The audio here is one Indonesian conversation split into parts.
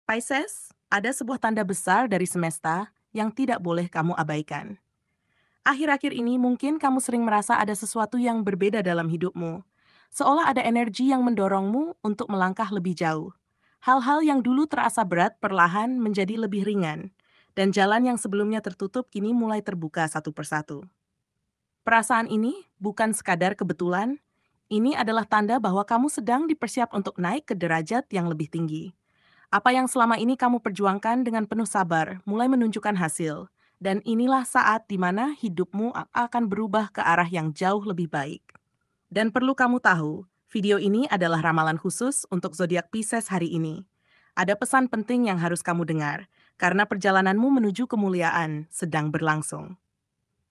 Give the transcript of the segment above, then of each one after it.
Pisces, ada sebuah tanda besar dari semesta yang tidak boleh kamu abaikan. Akhir-akhir ini mungkin kamu sering merasa ada sesuatu yang berbeda dalam hidupmu. Seolah ada energi yang mendorongmu untuk melangkah lebih jauh. Hal-hal yang dulu terasa berat perlahan menjadi lebih ringan. Dan jalan yang sebelumnya tertutup kini mulai terbuka satu persatu. Perasaan ini bukan sekadar kebetulan, ini adalah tanda bahwa kamu sedang dipersiap untuk naik ke derajat yang lebih tinggi. Apa yang selama ini kamu perjuangkan dengan penuh sabar mulai menunjukkan hasil, dan inilah saat di mana hidupmu akan berubah ke arah yang jauh lebih baik. Dan perlu kamu tahu, video ini adalah ramalan khusus untuk zodiak Pisces hari ini. Ada pesan penting yang harus kamu dengar, karena perjalananmu menuju kemuliaan sedang berlangsung.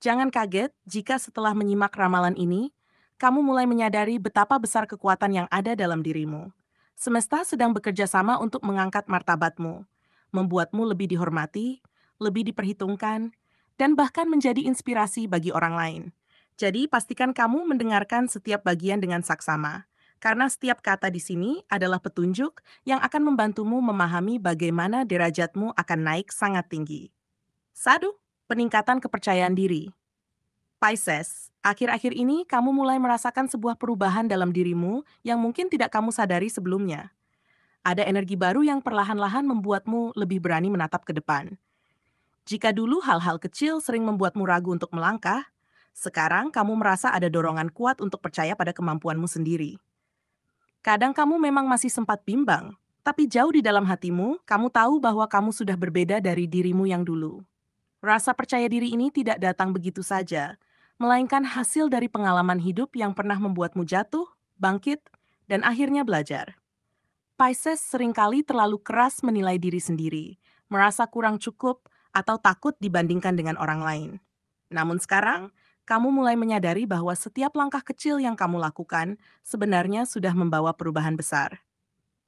Jangan kaget jika setelah menyimak ramalan ini, kamu mulai menyadari betapa besar kekuatan yang ada dalam dirimu. Semesta sedang bekerja sama untuk mengangkat martabatmu, membuatmu lebih dihormati, lebih diperhitungkan, dan bahkan menjadi inspirasi bagi orang lain. Jadi, pastikan kamu mendengarkan setiap bagian dengan saksama, karena setiap kata di sini adalah petunjuk yang akan membantumu memahami bagaimana derajatmu akan naik sangat tinggi. Sadu, peningkatan kepercayaan diri. Pisces, akhir-akhir ini kamu mulai merasakan sebuah perubahan dalam dirimu yang mungkin tidak kamu sadari sebelumnya. Ada energi baru yang perlahan-lahan membuatmu lebih berani menatap ke depan. Jika dulu hal-hal kecil sering membuatmu ragu untuk melangkah, sekarang kamu merasa ada dorongan kuat untuk percaya pada kemampuanmu sendiri. Kadang kamu memang masih sempat bimbang, tapi jauh di dalam hatimu, kamu tahu bahwa kamu sudah berbeda dari dirimu yang dulu. Rasa percaya diri ini tidak datang begitu saja, melainkan hasil dari pengalaman hidup yang pernah membuatmu jatuh, bangkit, dan akhirnya belajar. Pisces seringkali terlalu keras menilai diri sendiri, merasa kurang cukup, atau takut dibandingkan dengan orang lain. Namun sekarang, kamu mulai menyadari bahwa setiap langkah kecil yang kamu lakukan sebenarnya sudah membawa perubahan besar.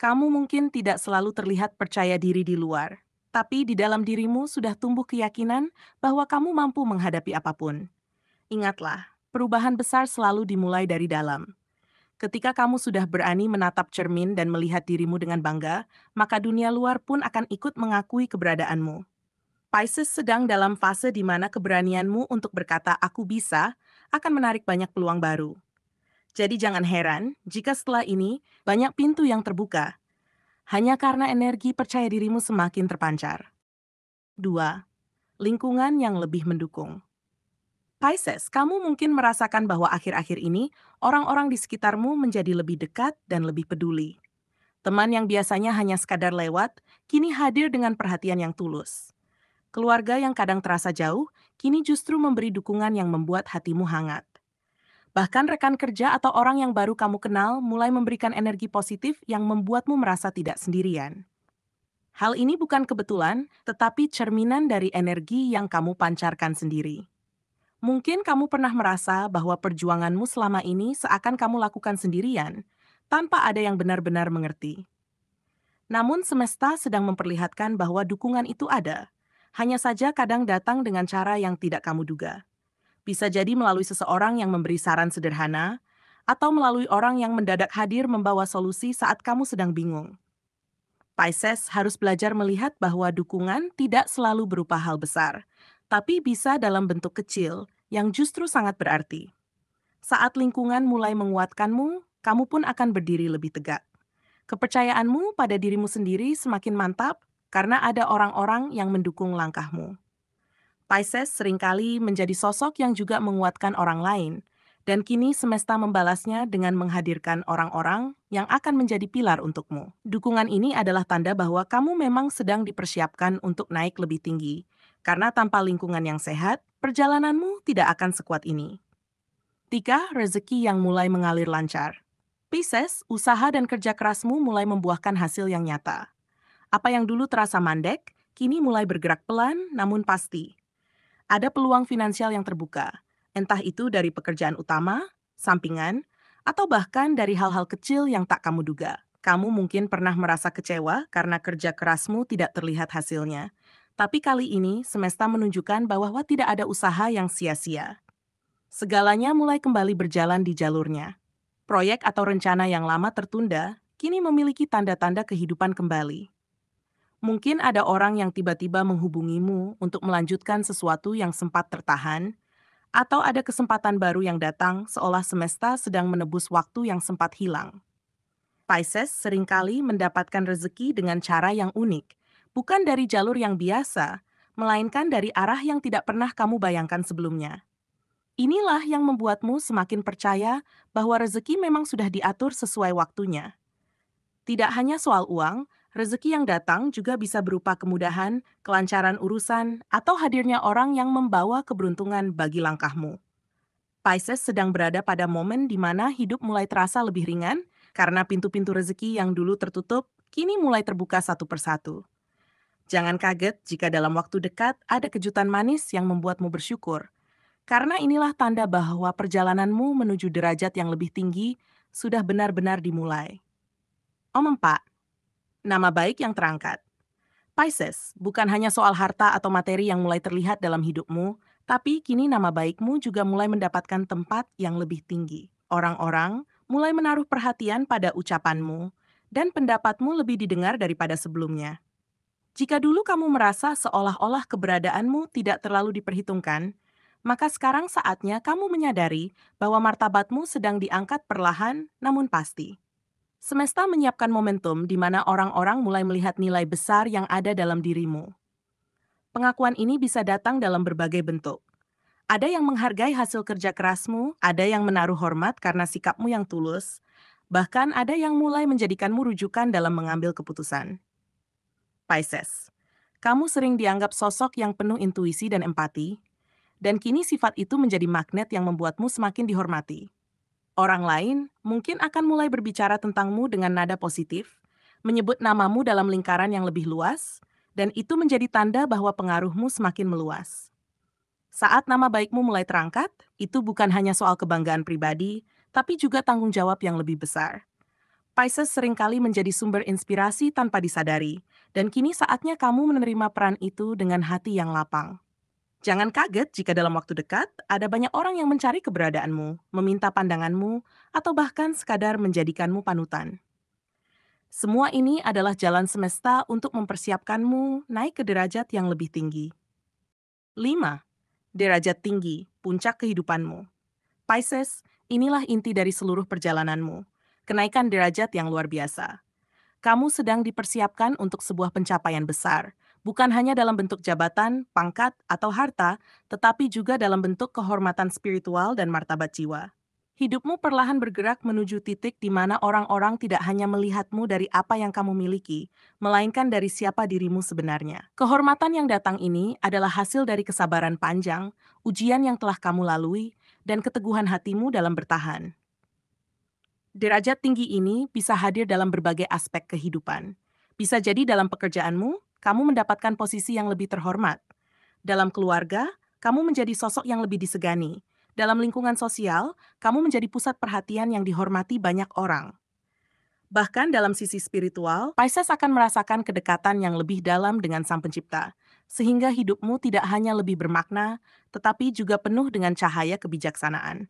Kamu mungkin tidak selalu terlihat percaya diri di luar, tapi di dalam dirimu sudah tumbuh keyakinan bahwa kamu mampu menghadapi apapun. Ingatlah, perubahan besar selalu dimulai dari dalam. Ketika kamu sudah berani menatap cermin dan melihat dirimu dengan bangga, maka dunia luar pun akan ikut mengakui keberadaanmu. Pisces sedang dalam fase di mana keberanianmu untuk berkata "aku bisa" akan menarik banyak peluang baru. Jadi jangan heran jika setelah ini banyak pintu yang terbuka, hanya karena energi percaya dirimu semakin terpancar. 2. Lingkungan yang lebih mendukung. Pisces, kamu mungkin merasakan bahwa akhir-akhir ini orang-orang di sekitarmu menjadi lebih dekat dan lebih peduli. Teman yang biasanya hanya sekadar lewat, kini hadir dengan perhatian yang tulus. Keluarga yang kadang terasa jauh, kini justru memberi dukungan yang membuat hatimu hangat. Bahkan rekan kerja atau orang yang baru kamu kenal mulai memberikan energi positif yang membuatmu merasa tidak sendirian. Hal ini bukan kebetulan, tetapi cerminan dari energi yang kamu pancarkan sendiri. Mungkin kamu pernah merasa bahwa perjuanganmu selama ini seakan kamu lakukan sendirian, tanpa ada yang benar-benar mengerti. Namun semesta sedang memperlihatkan bahwa dukungan itu ada. Hanya saja kadang datang dengan cara yang tidak kamu duga. Bisa jadi melalui seseorang yang memberi saran sederhana, atau melalui orang yang mendadak hadir membawa solusi saat kamu sedang bingung. Pisces harus belajar melihat bahwa dukungan tidak selalu berupa hal besar, tapi bisa dalam bentuk kecil yang justru sangat berarti. Saat lingkungan mulai menguatkanmu, kamu pun akan berdiri lebih tegak. Kepercayaanmu pada dirimu sendiri semakin mantap karena ada orang-orang yang mendukung langkahmu. Pisces seringkali menjadi sosok yang juga menguatkan orang lain, dan kini semesta membalasnya dengan menghadirkan orang-orang yang akan menjadi pilar untukmu. Dukungan ini adalah tanda bahwa kamu memang sedang dipersiapkan untuk naik lebih tinggi, karena tanpa lingkungan yang sehat, perjalananmu tidak akan sekuat ini. 3. Rezeki yang mulai mengalir lancar. Pisces, usaha dan kerja kerasmu mulai membuahkan hasil yang nyata. Apa yang dulu terasa mandek, kini mulai bergerak pelan namun pasti. Ada peluang finansial yang terbuka, entah itu dari pekerjaan utama, sampingan, atau bahkan dari hal-hal kecil yang tak kamu duga. Kamu mungkin pernah merasa kecewa karena kerja kerasmu tidak terlihat hasilnya. Tapi kali ini, semesta menunjukkan bahwa tidak ada usaha yang sia-sia. Segalanya mulai kembali berjalan di jalurnya. Proyek atau rencana yang lama tertunda, kini memiliki tanda-tanda kehidupan kembali. Mungkin ada orang yang tiba-tiba menghubungimu untuk melanjutkan sesuatu yang sempat tertahan, atau ada kesempatan baru yang datang seolah semesta sedang menebus waktu yang sempat hilang. Pisces seringkali mendapatkan rezeki dengan cara yang unik, bukan dari jalur yang biasa, melainkan dari arah yang tidak pernah kamu bayangkan sebelumnya. Inilah yang membuatmu semakin percaya bahwa rezeki memang sudah diatur sesuai waktunya. Tidak hanya soal uang, rezeki yang datang juga bisa berupa kemudahan, kelancaran urusan, atau hadirnya orang yang membawa keberuntungan bagi langkahmu. Pisces sedang berada pada momen di mana hidup mulai terasa lebih ringan karena pintu-pintu rezeki yang dulu tertutup kini mulai terbuka satu persatu. Jangan kaget jika dalam waktu dekat ada kejutan manis yang membuatmu bersyukur, karena inilah tanda bahwa perjalananmu menuju derajat yang lebih tinggi sudah benar-benar dimulai. Om 4. Nama baik yang terangkat. Pisces, bukan hanya soal harta atau materi yang mulai terlihat dalam hidupmu, tapi kini nama baikmu juga mulai mendapatkan tempat yang lebih tinggi. Orang-orang mulai menaruh perhatian pada ucapanmu, dan pendapatmu lebih didengar daripada sebelumnya. Jika dulu kamu merasa seolah-olah keberadaanmu tidak terlalu diperhitungkan, maka sekarang saatnya kamu menyadari bahwa martabatmu sedang diangkat perlahan namun pasti. Semesta menyiapkan momentum di mana orang-orang mulai melihat nilai besar yang ada dalam dirimu. Pengakuan ini bisa datang dalam berbagai bentuk. Ada yang menghargai hasil kerja kerasmu, ada yang menaruh hormat karena sikapmu yang tulus, bahkan ada yang mulai menjadikanmu rujukan dalam mengambil keputusan. Pisces, kamu sering dianggap sosok yang penuh intuisi dan empati, dan kini sifat itu menjadi magnet yang membuatmu semakin dihormati. Orang lain mungkin akan mulai berbicara tentangmu dengan nada positif, menyebut namamu dalam lingkaran yang lebih luas, dan itu menjadi tanda bahwa pengaruhmu semakin meluas. Saat nama baikmu mulai terangkat, itu bukan hanya soal kebanggaan pribadi, tapi juga tanggung jawab yang lebih besar. Pisces seringkali menjadi sumber inspirasi tanpa disadari, dan kini saatnya kamu menerima peran itu dengan hati yang lapang. Jangan kaget jika dalam waktu dekat ada banyak orang yang mencari keberadaanmu, meminta pandanganmu, atau bahkan sekadar menjadikanmu panutan. Semua ini adalah jalan semesta untuk mempersiapkanmu naik ke derajat yang lebih tinggi. 5. Derajat tinggi, puncak kehidupanmu. Pisces, inilah inti dari seluruh perjalananmu. Kenaikan derajat yang luar biasa. Kamu sedang dipersiapkan untuk sebuah pencapaian besar, bukan hanya dalam bentuk jabatan, pangkat, atau harta, tetapi juga dalam bentuk kehormatan spiritual dan martabat jiwa. Hidupmu perlahan bergerak menuju titik di mana orang-orang tidak hanya melihatmu dari apa yang kamu miliki, melainkan dari siapa dirimu sebenarnya. Kehormatan yang datang ini adalah hasil dari kesabaran panjang, ujian yang telah kamu lalui, dan keteguhan hatimu dalam bertahan. Derajat tinggi ini bisa hadir dalam berbagai aspek kehidupan. Bisa jadi dalam pekerjaanmu, kamu mendapatkan posisi yang lebih terhormat. Dalam keluarga, kamu menjadi sosok yang lebih disegani. Dalam lingkungan sosial, kamu menjadi pusat perhatian yang dihormati banyak orang. Bahkan dalam sisi spiritual, Pisces akan merasakan kedekatan yang lebih dalam dengan Sang Pencipta, sehingga hidupmu tidak hanya lebih bermakna, tetapi juga penuh dengan cahaya kebijaksanaan.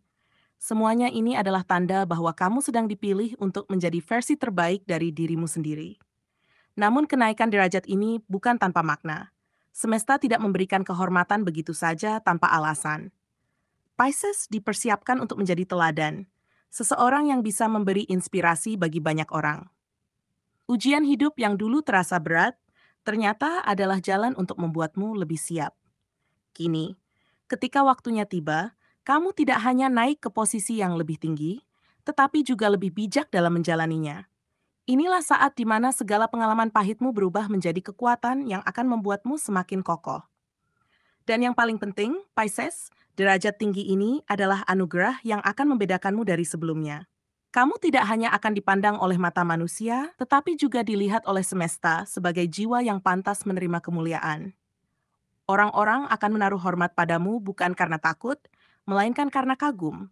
Semuanya ini adalah tanda bahwa kamu sedang dipilih untuk menjadi versi terbaik dari dirimu sendiri. Namun kenaikan derajat ini bukan tanpa makna. Semesta tidak memberikan kehormatan begitu saja tanpa alasan. Pisces dipersiapkan untuk menjadi teladan, seseorang yang bisa memberi inspirasi bagi banyak orang. Ujian hidup yang dulu terasa berat, ternyata adalah jalan untuk membuatmu lebih siap. Kini, ketika waktunya tiba, kamu tidak hanya naik ke posisi yang lebih tinggi, tetapi juga lebih bijak dalam menjalaninya. Inilah saat di mana segala pengalaman pahitmu berubah menjadi kekuatan yang akan membuatmu semakin kokoh. Dan yang paling penting, Pisces, derajat tinggi ini adalah anugerah yang akan membedakanmu dari sebelumnya. Kamu tidak hanya akan dipandang oleh mata manusia, tetapi juga dilihat oleh semesta sebagai jiwa yang pantas menerima kemuliaan. Orang-orang akan menaruh hormat padamu bukan karena takut, melainkan karena kagum.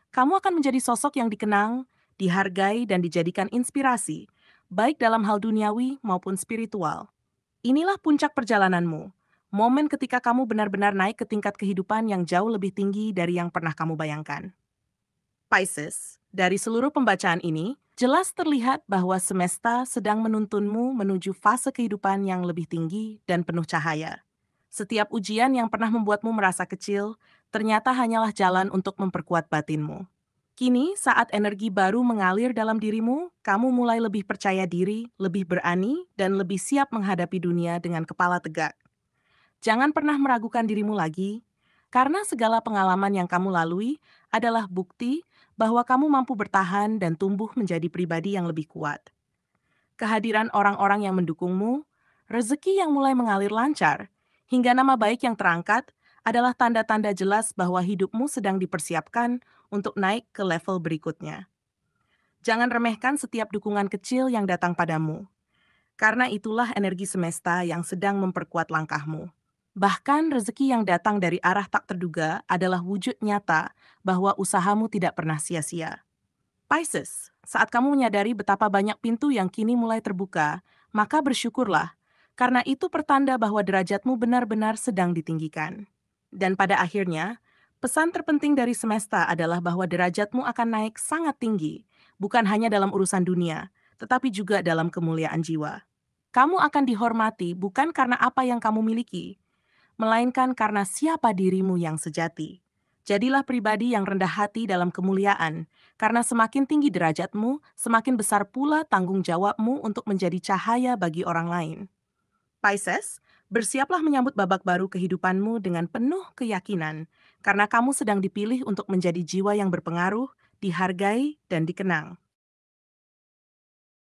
Kamu akan menjadi sosok yang dikenang, dihargai, dan dijadikan inspirasi, baik dalam hal duniawi maupun spiritual. Inilah puncak perjalananmu, momen ketika kamu benar-benar naik ke tingkat kehidupan yang jauh lebih tinggi dari yang pernah kamu bayangkan. Pisces, dari seluruh pembacaan ini, Jelas terlihat bahwa semesta sedang menuntunmu menuju fase kehidupan yang lebih tinggi dan penuh cahaya. Setiap ujian yang pernah membuatmu merasa kecil, ternyata hanyalah jalan untuk memperkuat batinmu. Kini, saat energi baru mengalir dalam dirimu, kamu mulai lebih percaya diri, lebih berani, dan lebih siap menghadapi dunia dengan kepala tegak. Jangan pernah meragukan dirimu lagi, karena segala pengalaman yang kamu lalui adalah bukti bahwa kamu mampu bertahan dan tumbuh menjadi pribadi yang lebih kuat. Kehadiran orang-orang yang mendukungmu, rezeki yang mulai mengalir lancar, hingga nama baik yang terangkat adalah tanda-tanda jelas bahwa hidupmu sedang dipersiapkan untuk naik ke level berikutnya. Jangan remehkan setiap dukungan kecil yang datang padamu, karena itulah energi semesta yang sedang memperkuat langkahmu. Bahkan rezeki yang datang dari arah tak terduga adalah wujud nyata bahwa usahamu tidak pernah sia-sia. Pisces, saat kamu menyadari betapa banyak pintu yang kini mulai terbuka, maka bersyukurlah, karena itu pertanda bahwa derajatmu benar-benar sedang ditinggikan. Dan pada akhirnya, pesan terpenting dari semesta adalah bahwa derajatmu akan naik sangat tinggi, bukan hanya dalam urusan dunia, tetapi juga dalam kemuliaan jiwa. Kamu akan dihormati bukan karena apa yang kamu miliki, melainkan karena siapa dirimu yang sejati. Jadilah pribadi yang rendah hati dalam kemuliaan, karena semakin tinggi derajatmu, semakin besar pula tanggung jawabmu untuk menjadi cahaya bagi orang lain. Pisces, bersiaplah menyambut babak baru kehidupanmu dengan penuh keyakinan, karena kamu sedang dipilih untuk menjadi jiwa yang berpengaruh, dihargai, dan dikenang.